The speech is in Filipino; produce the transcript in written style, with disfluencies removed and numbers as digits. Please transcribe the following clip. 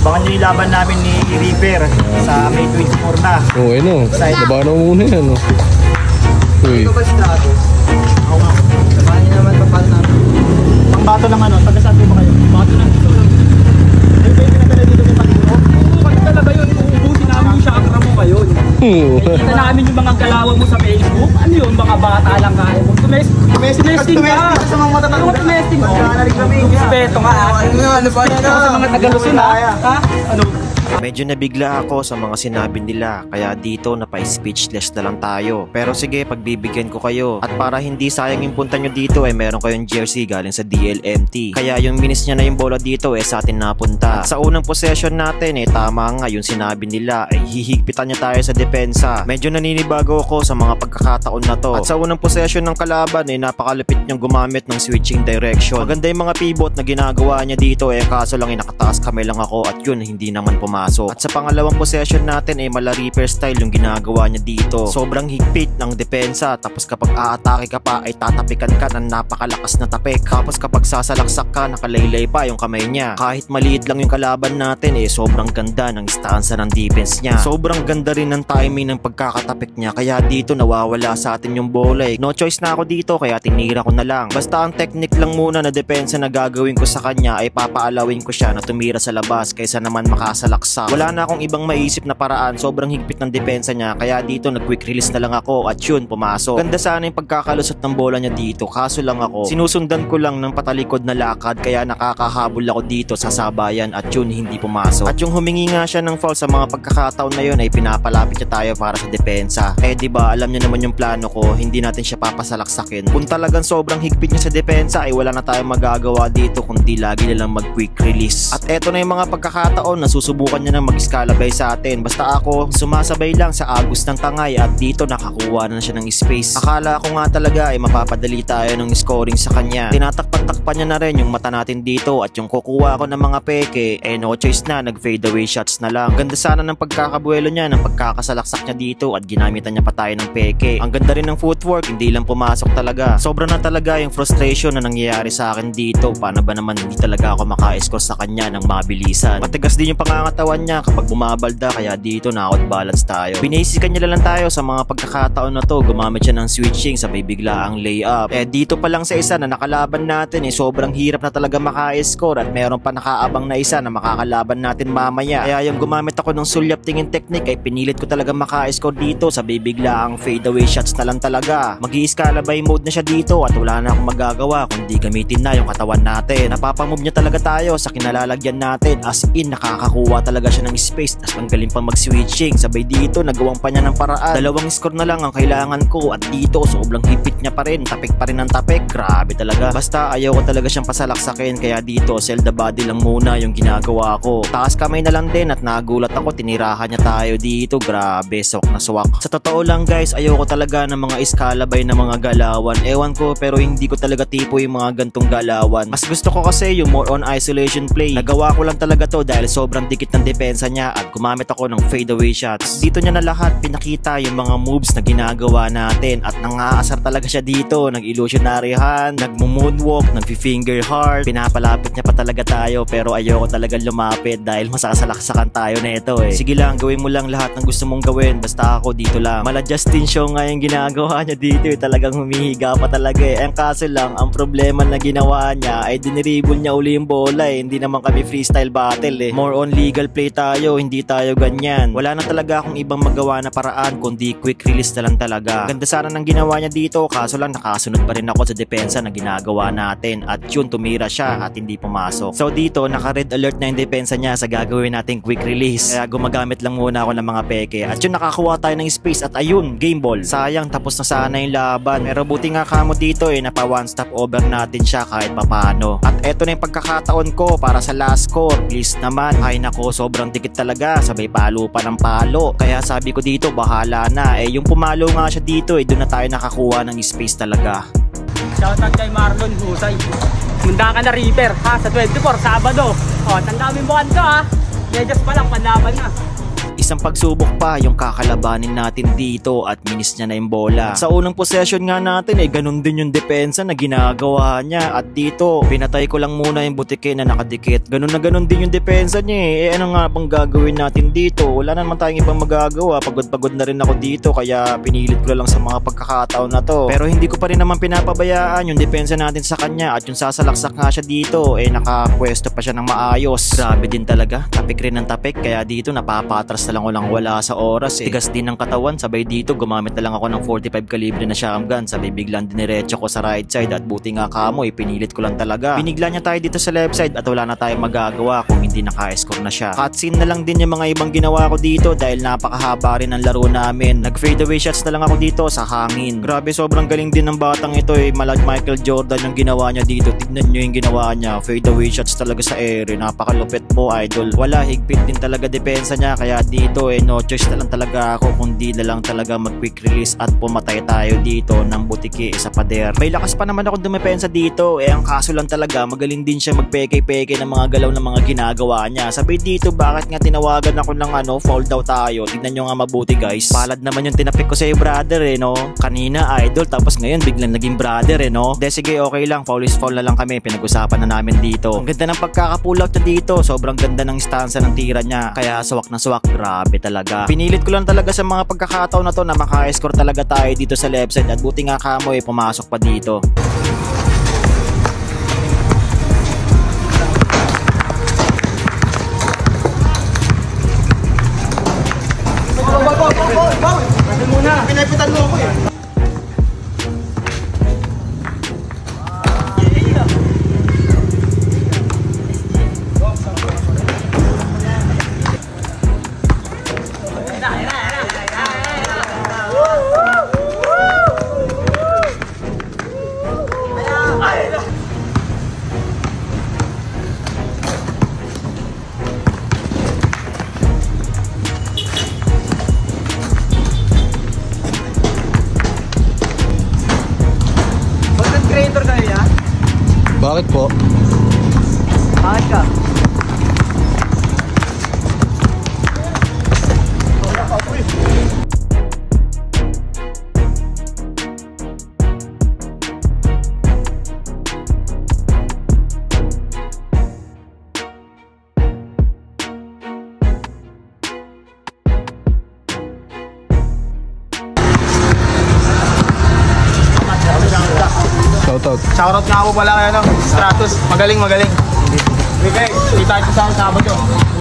Baka nyo yung laban namin ni Reaper sa May 24 na. Oo, no. Baba na muna yan, no. Uy. Ito ba sila ito? Ako nga. Sabahan nyo naman papal namin. Ang bato ng ano, taga-saan ba kayo? Bato ng ito. Ay, ba yung pinagdala dito kay Patino? Oo, talaga yun. Uubusin namin yung chakra mo ngayon. Kita namin yung mga galawang mo sa Facebook. Ano yun? Mga bata lang kaya mo. Tumesting ka. Sa mga matatang. Tumesting mo. Respeto nga. Ano pa yan? Sa mga Tagalusin ha? Ano? Medyo nabigla ako sa mga sinabi nila, kaya dito napa-speechless na lang tayo. Pero sige, pagbibigyan ko kayo. At para hindi sayang yung punta nyo dito, meron kayong jersey galing sa DLMT. Kaya yung minis niya na yung bola dito, sa atin napunta. At sa unang possession natin, tama nga yung sinabi nila, hihigpitan niya tayo sa depensa. Medyo naninibago ako sa mga pagkakataon na to. At sa unang possession ng kalaban, napakalupit niyang gumamit ng switching direction. Maganda yung mga pivot na ginagawa niya dito, kaso lang nakataas kamay lang ako at yun, hindi naman pumasok. At sa pangalawang possession natin mala Reaper style yung ginagawa niya dito. Sobrang higpit ng depensa, tapos kapag aatake ka pa ay tatapikan ka ng napakalakas na tapik. Tapos kapag sasalaksak ka, nakalaylay pa yung kamay niya. Kahit maliit lang yung kalaban natin sobrang ganda ng stanza ng defense niya. Sobrang ganda rin ng timing ng pagkakatapik niya, kaya dito nawawala sa atin yung bola. No choice na ako dito, kaya tinira ko na lang. Basta ang technique lang muna na depensa na gagawin ko sa kanya ay papaalawin ko siya na tumira sa labas kaysa naman makasalaksak. Wala na akong ibang maisip na paraan, sobrang higpit ng depensa niya, kaya dito nag-quick release na lang ako at yun, pumasok. Ganda sana yung pagkakalusot ng bola niya dito, kaso lang ako, sinusundan ko lang ng patalikod na lakad, kaya nakakahabol ako dito sa sabayan at yun, hindi pumasok. At yung humingi nga siya ng foul sa mga pagkakataon na yun ay pinapalapit niya tayo para sa depensa. Diba, alam niya naman yung plano ko, hindi natin siya papasalaksakin. Kung talagang sobrang higpit niya sa depensa ay wala na tayong magagawa dito kundi lagi na lang mag-quick release. At eto na yung mga pagkakataon na susubukan niya na mag-escalabay sa atin. Basta ako, sumasabay lang sa agos ng tangay at dito nakakuha na siya ng space. Akala ko nga talaga mapapadali tayo ng scoring sa kanya. Tinatakpan-takpan niya na rin yung mata natin dito at yung kukuha ko ng mga peke, no choice na, nag-fade away shots na lang. Ganda sana ng pagkakabuelo niya, ng pagkakasalaksak niya dito at ginamitan niya pa tayo ng peke. Ang ganda rin ng footwork, hindi lang pumasok talaga. Sobra na talaga yung frustration na nangyayari sa akin dito. Paano ba naman hindi talaga ako maka-score sa kanya ng mabilisan? Matigas din yung pangangatawan niya kapag bumabalda, kaya dito na out balance tayo. Binasican niya lang tayo sa mga pagkakataon na to, gumamit siya ng switching sabay bigla ang layup. Dito pa lang sa isa na nakalaban natin sobrang hirap na talaga maka-score at meron pa nakaabang na isa na makakalaban natin mamaya. Kaya yung gumamit ako ng sulyap tingin technique ay pinilit ko talaga maka-score dito sabay bigla ang fade away shots na lang talaga. Mag-i-escalabay mode na siya dito at wala na akong magagawa kundi gamitin na yung katawan natin. Napapamove niya talaga tayo sa kinalalagyan natin, as in nakakakuha talaga siya ng space, tas ang galing pang mag-switching. Sabay dito nagawang pa niya ng paraan. Dalawang score na lang ang kailangan ko at dito sobrang hipit niya pa rin, tapik pa rin ang tapik. Grabe talaga. Basta ayaw ko talaga siyang pasalaksakin, kaya dito sell the body lang muna yung ginagawa ko. Taas kamay na lang din at nagulat ako, tinirahan niya tayo dito. Grabe, swak na swak. Sa totoo lang guys, ayaw ko talaga ng mga escalabay na mga galawan. Ewan ko, pero hindi ko talaga tipo yung mga gantong galawan. Mas gusto ko kasi yung more on isolation play. Nagawa ko lang talaga to dahil sobrang dikit ng depensa niya at gumamit ako ng fadeaway shots. Dito niya na lahat pinakita yung mga moves na ginagawa natin at nangaasar talaga siya dito. Nag-illusionary hand, nag-moonwalk, nag-finger heart. Pinapalapit niya pa talaga tayo pero ayoko talaga lumapit dahil masasalaksakan tayo na ito Sige lang, gawin mo lang lahat ng gusto mong gawin, basta ako dito lang. Mala Justin Show nga yung ginagawa niya dito talagang humihiga pa talaga Ang kaso lang, ang problema na ginawa niya ay diniribol niya uli yung bola Hindi naman kami freestyle battle More on legal play tayo, hindi tayo ganyan. Wala na talaga akong ibang magawa na paraan kundi quick release na lang talaga. Ganda sana ng ginawa niya dito, kaso lang nakasunod pa rin ako sa depensa na ginagawa natin at yun, tumira siya at hindi pumasok. So dito, naka-red alert na yung depensa niya sa gagawin nating quick release. Kaya gumagamit lang muna ako ng mga peke at yun, nakakuha tayo ng space at ayun, game ball. Sayang, tapos na sana yung laban. Pero buti nga kamo dito napa one stop over natin siya kahit papano. At eto na yung pagkakataon ko para sa last score. Please naman, ay nako, sobrang dikit talaga, sabay palo pa ng palo. Kaya sabi ko dito, bahala na. Yung pumalo nga siya dito doon na tayo nakakuha ng space talaga. Shoutout kay Marlon Husay. Munda ka na Reaper sa 24 Sabado. Tandaan mo buwan to Medyas pa lang, panlaban na. isang pagsubok pa yung kakalabanin natin dito at minis niya na yung bola. At sa unang possession nga natin ganun din yung depensa na ginagawa niya. At dito, pinatay ko lang muna yung butike na nakadikit. Ganun na ganun din yung depensa niya ano nga bang gagawin natin dito? Wala naman tayong ibang magagawa. Pagod na rin ako dito kaya pinilit ko lang sa mga pagkakataon na to. Pero hindi ko pa rin naman pinapabayaan yung depensa natin sa kanya. At yung sasalaksak nga siya dito nakapwesto pa siya ng maayos. Grabe din talaga, tapik rin ng tapik. Kaya dito napapatras na lang wala sa oras Tigas din ng katawan, sabay dito gumamit na lang ako ng 45 calibre na shotgun. Sabay biglang diniretso ko sa right side. At buti nga kamo pinilit ko lang talaga. Binigla niya tayo dito sa left side at wala na tayong magagawa kung hindi naka-score na siya. Cutscene na lang din yung mga ibang ginawa ko dito dahil napakahaba rin ang laro namin. Nag fade away shots na lang ako dito sa hangin. Grabe, sobrang galing din ng batang ito Malag Michael Jordan yung ginawa niya dito. Tignan nyo yung ginawa niya, fade away shots talaga sa ere. Napakalupit mo, idol. Wala, higpit din talaga depensa niya. Kaya dito no choice na lang talaga ako kundi na lang talaga mag quick release at pumatay tayo dito ng butiki sa pader. May lakas pa naman ako dumepensa dito ang kaso lang talaga magaling din siya magpeke-peke ng mga galaw ng mga ginagawa niya. Sabi dito, bakit nga tinawagan ako ng foul daw tayo? Tignan nyo nga mabuti guys. Palad naman yung tinapik ko sa iyo brother no. Kanina idol tapos ngayon biglang naging brother no. De sige, okay lang, foul is foul na lang kami. Pinag-usapan na namin dito. Ang ganda ng pagkakapulak niya dito. Sobrang ganda ng stanza ng tira niya. Kaya swak na swak, grabe talaga. Pinilit ko lang talaga sa mga pagkakataon na to na maka-score talaga tayo dito sa left side. At buti nga kamo pumasok pa dito. Pinapitan mo ako Bakit po? Bakit ka? Shoutout. Shoutout nga po pala kay Stratus. Magaling. Okay, kita sa Sabado.